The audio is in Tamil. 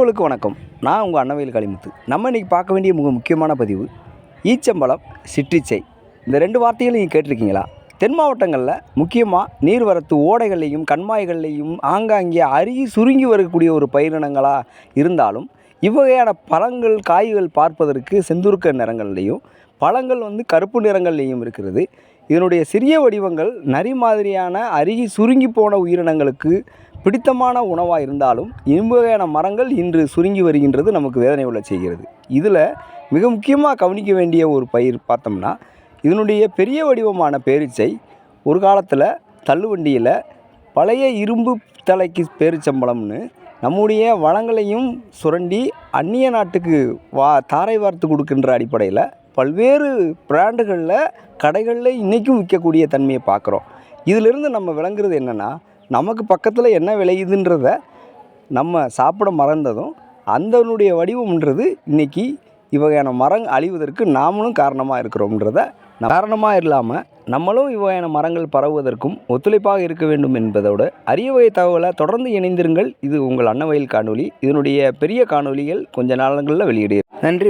உறவுகளுக்கு வணக்கம். நான் உங்கள் அன்னவேல் காளிமுத்து. நம்ம இன்றைக்கி பார்க்க வேண்டிய முக்கியமான பதிவு ஈச்சம்பழம், சிற்றிச்சை. இந்த 2 வார்த்தைகளும் நீங்கள் கேட்டிருக்கீங்களா? தென் மாவட்டங்களில் முக்கியமாக நீர்வரத்து ஓடைகள்லையும் கண்மாய்கள்லையும் ஆங்காங்கே அருகி சுருங்கி வரக்கூடிய ஒரு பயிரினங்களாக இருந்தாலும், இவ்வகையான பழங்கள் காய்கள் பார்ப்பதற்கு செந்துருக்க நிறங்கள்லையும், பழங்கள் கருப்பு நிறங்கள்லையும் இருக்கிறது. இதனுடைய சிறிய வடிவங்கள் நரி மாதிரியான அருகி சுருங்கி போன உயிரினங்களுக்கு பிடித்தமான உணவாக இருந்தாலும், இவ்வகையான மரங்கள் இன்று சுருங்கி வருகின்றது நமக்கு வேதனை உள்ள செய்கிறது. இதில் மிக முக்கியமாக கவனிக்க வேண்டிய ஒரு பயிர் பார்த்தோம்னா, இதனுடைய பெரிய வடிவமான பேரீச்சை ஒரு காலத்தில் தள்ளுவண்டியில் பழைய இரும்பு தலைக்கு பேரிச்சம்பழம்னு நம்முடைய வளங்களையும் சுரண்டி அந்நிய நாட்டுக்கு தாரை வார்த்து கொடுக்கின்ற அடிப்படையில் பல்வேறு பிராண்டுகளில் கடைகளில் இன்றைக்கும் விற்கக்கூடிய தன்மையை பார்க்குறோம். இதிலிருந்து நம்ம விளங்குறது என்னென்னா, நமக்கு பக்கத்தில் என்ன விளையுதுன்றத நம்ம சாப்பிட மறந்ததும் அதனுடைய வடிவம்ன்றது இன்றைக்கி இவ்வகையான மரம் அழிவதற்கு நாமளும் காரணமாக இருக்கிறோம்ன்றத காரணமாக இல்லாமல் நம்மளும் இவ்வகையான மரங்கள் பரவுவதற்கும் ஒத்துழைப்பாக இருக்க வேண்டும் என்பதோடு அரிய வகை தகவலை தொடர்ந்து இணைந்திருங்கள். இது உங்கள் அன்னவயல் காணொளி. இதனுடைய பெரிய காணொளிகள் கொஞ்ச நாளங்களில் வெளியிடுகிறேன். நன்றி.